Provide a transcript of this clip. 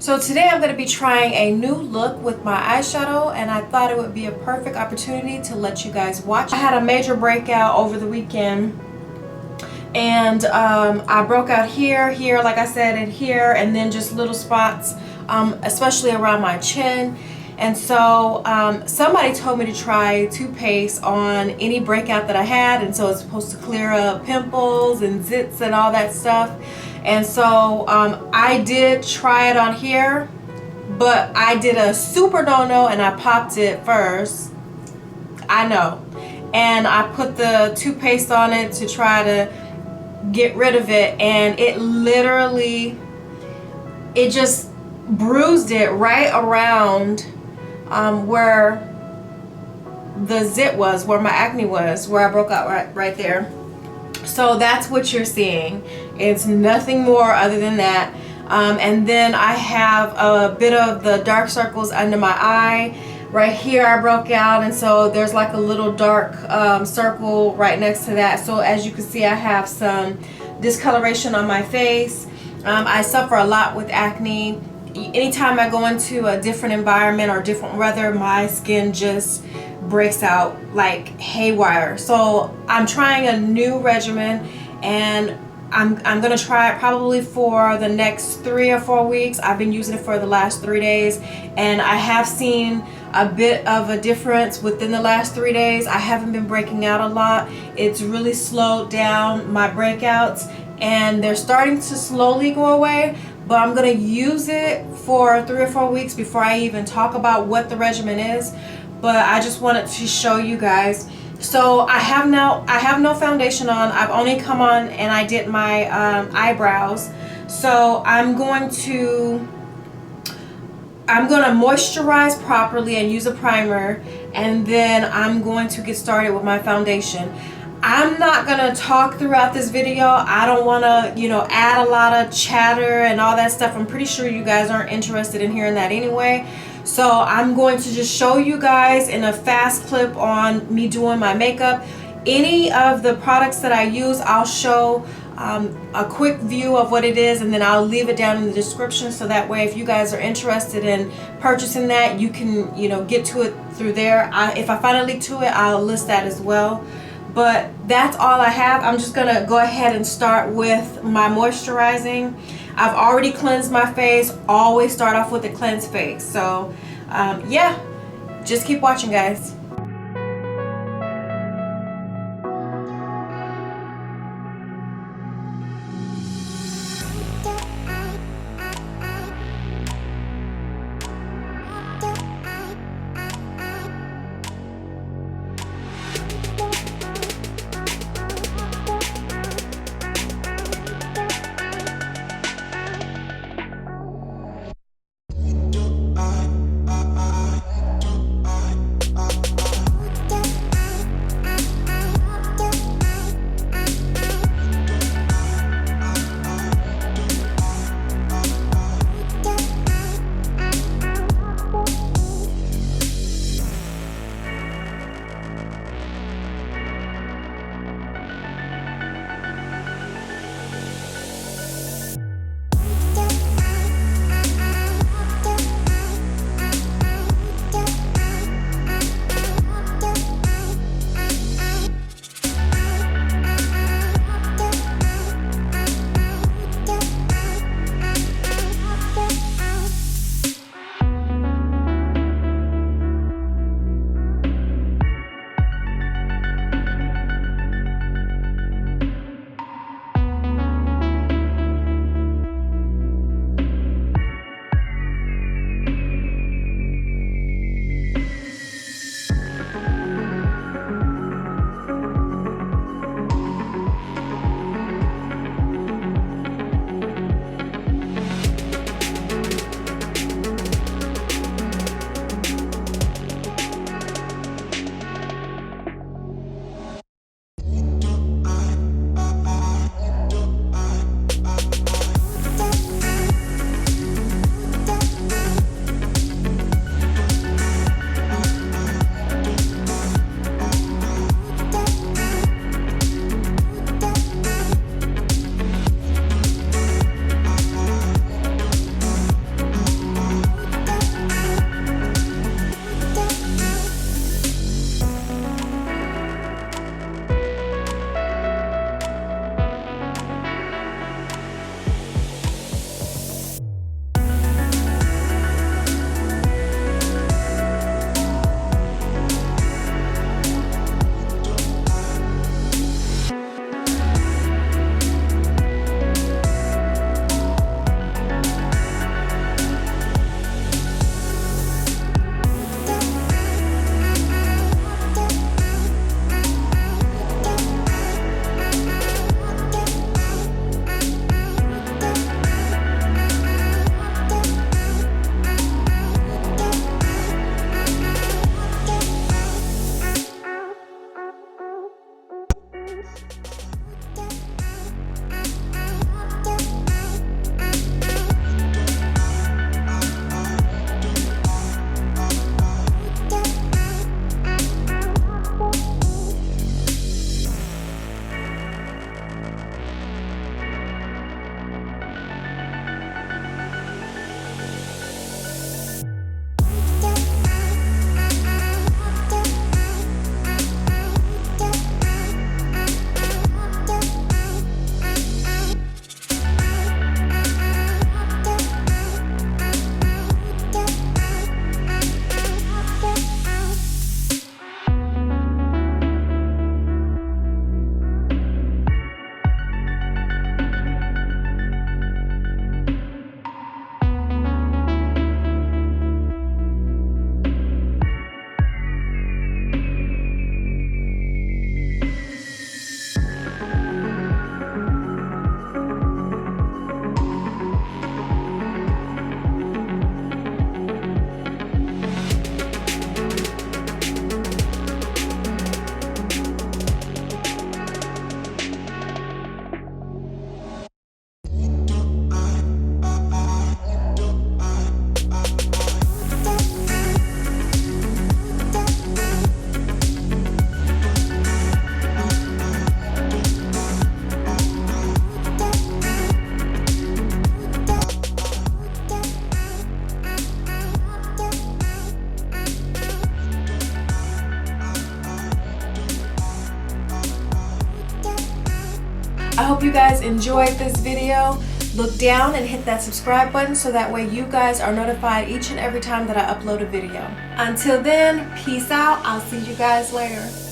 So today I'm going to be trying a new look with my eyeshadow, and I thought it would be a perfect opportunity to let you guys watch. I had a major breakout over the weekend, and I broke out here, like I said, and here, and then just little spots, especially around my chin. And so somebody told me to try toothpaste on any breakout that I had, and so it's supposed to clear up pimples and zits and all that stuff. And so I did try it on here, but I did a super no-no and I popped it first. I know. And I put the toothpaste on it to try to get rid of it, and it literally, it just bruised it right around where the zit was, where my acne was, where I broke out right there. So that's what you're seeing. It's nothing more other than that. And then I have a bit of the dark circles under my eye. Right here I broke out, and so there's like a little dark circle right next to that. So as you can see, I have some discoloration on my face. I suffer a lot with acne. Anytime I go into a different environment or different weather, my skin just breaks out like haywire. So I'm trying a new regimen, and I'm gonna try it probably for the next 3 or 4 weeks. I've been using it for the last 3 days, and I have seen a bit of a difference within the last 3 days. I haven't been breaking out a lot. It's really slowed down my breakouts, and they're starting to slowly go away. But I'm gonna use it for 3 or 4 weeks before I even talk about what the regimen is. But I just wanted to show you guys. So I have no foundation on. I've only come on and I did my eyebrows. So I'm gonna moisturize properly and use a primer, and then I'm going to get started with my foundation. I'm not gonna talk throughout this video. I don't want to, add a lot of chatter and all that stuff. I'm pretty sure you guys aren't interested in hearing that anyway. So I'm going to just show you guys in a fast clip on me doing my makeup. Any of the products that I use, I'll show a quick view of what it is, and then I'll leave it down in the description, so that way if you guys are interested in purchasing that, you can get to it through there. If I find a link to it, I'll list that as well. But that's all I have. I'm just gonna go ahead and start with my moisturizing. I've already cleansed my face. Always start off with a cleansed face. So yeah, just keep watching, guys. hope you guys enjoyed this video. Look down and hit that subscribe button so that way you guys are notified each and every time that I upload a video. Until then, peace out. I'll see you guys later.